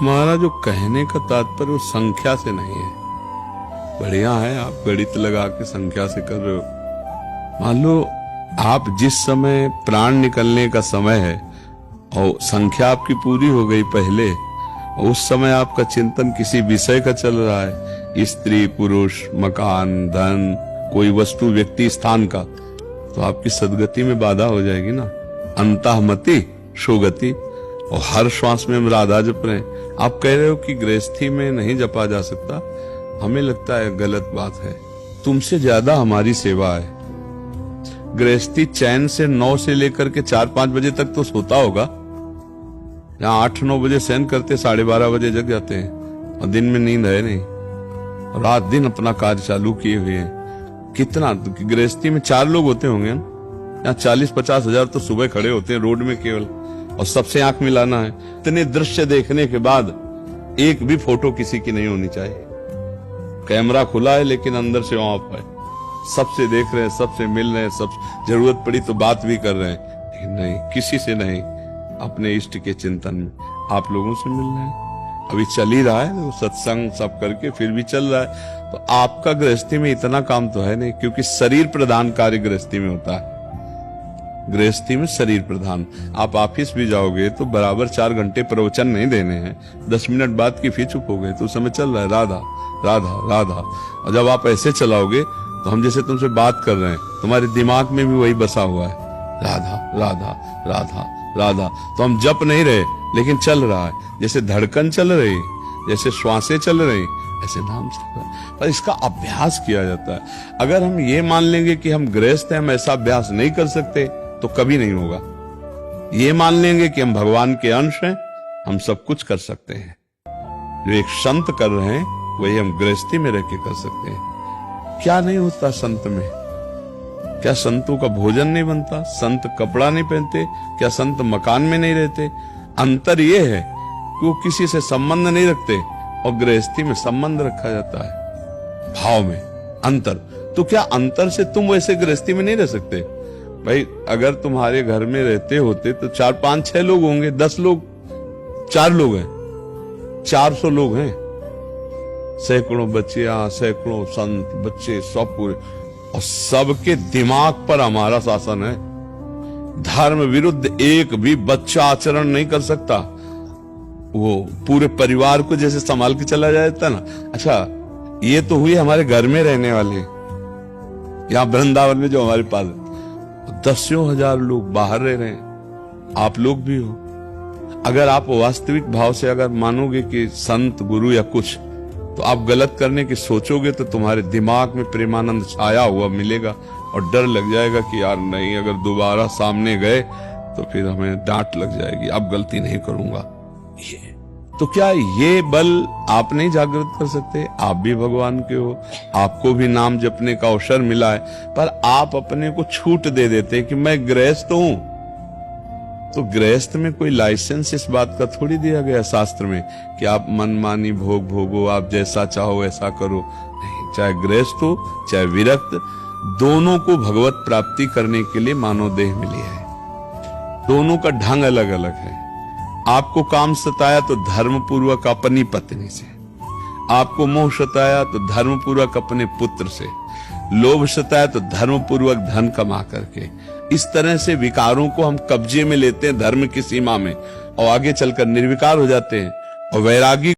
हमारा जो कहने का तात्पर्य वो संख्या से नहीं है। बढ़िया है, आप गणित लगा के संख्या से कर रहे हो। मान लो आप जिस समय प्राण निकलने का समय है और संख्या आपकी पूरी हो गई पहले, उस समय आपका चिंतन किसी विषय का चल रहा है, स्त्री पुरुष, मकान, धन, कोई वस्तु, व्यक्ति, स्थान का, तो आपकी सदगति में बाधा हो जाएगी ना। अंतःमति शोगति। और हर श्वास में हम राधा जप रहे हैं। आप कह रहे हो कि गृहस्थी में नहीं जपा जा सकता, हमें लगता है गलत बात है। तुमसे ज्यादा हमारी सेवा है। गृहस्थी चैन से 9 से लेकर के 4-5 बजे तक तो सोता होगा, यहाँ 8-9 बजे शयन करते, 12:30 बजे जग जाते हैं, और दिन में नींद है नहीं, रात दिन अपना कार्य चालू किए हुए हैं। कितना गृहस्थी में 4 लोग होते होंगे ना, यहाँ 40-50 हजार तो सुबह खड़े होते हैं रोड में केवल, और सबसे आंख मिलाना है। इतने दृश्य देखने के बाद एक भी फोटो किसी की नहीं होनी चाहिए। कैमरा खुला है लेकिन अंदर से ऑफ है, सबसे देख रहे हैं, सबसे मिल रहे हैं, सब जरूरत पड़ी तो बात भी कर रहे हैं, लेकिन नहीं, किसी से नहीं, अपने इष्ट के चिंतन में आप लोगों से मिल रहे हैं। अभी चल ही रहा है वो सत्संग सब करके, फिर भी चल रहा है। तो आपका गृहस्थी में इतना काम तो है नहीं, क्योंकि शरीर प्रधान कार्य गृहस्थी में होता है। गृहस्थी में शरीर प्रधान। आप ऑफिस भी जाओगे तो बराबर 4 घंटे प्रवचन नहीं देने हैं, 10 मिनट बाद की फिर चुप हो गए, तो उस समय चल रहा है राधा राधा राधा। और जब आप ऐसे चलाओगे तो हम जैसे तुमसे बात कर रहे हैं, तुम्हारे दिमाग में भी वही बसा हुआ है, राधा राधा राधा राधा। तो हम जप नहीं रहे लेकिन चल रहा है, जैसे धड़कन चल रही, जैसे श्वासें चल रही, ऐसे नाम चल रहा है। पर इसका अभ्यास किया जाता है। अगर हम ये मान लेंगे कि हम गृहस्थ हैं, हम ऐसा अभ्यास नहीं कर सकते, तो कभी नहीं होगा। ये मान लेंगे कि हम भगवान के अंश हैं, हम सब कुछ कर सकते हैं। जो एक संत कर रहे हैं वही हम गृहस्थी में रह के कर सकते हैं। क्या नहीं होता संत में? क्या संतों का भोजन नहीं बनता? संत कपड़ा नहीं पहनते? क्या संत मकान में नहीं रहते? अंतर ये है कि वो किसी से संबंध नहीं रखते और गृहस्थी में संबंध रखा जाता है, भाव में अंतर। तो क्या अंतर से तुम वैसे गृहस्थी में नहीं रह सकते? भाई अगर तुम्हारे घर में रहते होते तो 4-5-6 लोग होंगे, 10 लोग, 4 लोग हैं, 400 लोग हैं, सैकड़ों बच्चियां, सैकड़ों संत, बच्चे, सब पूरे, और सबके दिमाग पर हमारा शासन है। धर्म विरुद्ध एक भी बच्चा आचरण नहीं कर सकता। वो पूरे परिवार को जैसे संभाल के चला जाता ना। अच्छा, ये तो हुई हमारे घर में रहने वाले, यहाँ वृंदावन में जो हमारे पास 10,000 लोग बाहर रह रहे हैं, आप लोग भी हो। अगर आप वास्तविक भाव से अगर मानोगे कि संत गुरु या कुछ, तो आप गलत करने की सोचोगे तो तुम्हारे दिमाग में प्रेमानंद छाया हुआ मिलेगा, और डर लग जाएगा कि यार नहीं, अगर दोबारा सामने गए तो फिर हमें डांट लग जाएगी, अब गलती नहीं करूंगा। ये तो क्या ये बल आप नहीं जागृत कर सकते? आप भी भगवान के हो, आपको भी नाम जपने का अवसर मिला है, पर आप अपने को छूट दे देते हैं कि मैं गृहस्थ हूं। तो गृहस्थ में कोई लाइसेंस इस बात का थोड़ी दिया गया शास्त्र में कि आप मनमानी भोग भोगो, आप जैसा चाहो ऐसा करो। नहीं, चाहे गृहस्थ हो चाहे विरक्त, दोनों को भगवत प्राप्ति करने के लिए मानव देह मिली है। दोनों का ढंग अलग अलग है। आपको काम सताया तो धर्म पूर्वक अपनी पत्नी से, आपको मोह सताया तो धर्म पूर्वक अपने पुत्र से, लोभ सताया तो धर्म पूर्वक धन कमा करके। इस तरह से विकारों को हम कब्जे में लेते हैं धर्म की सीमा में, और आगे चलकर निर्विकार हो जाते हैं। और वैरागी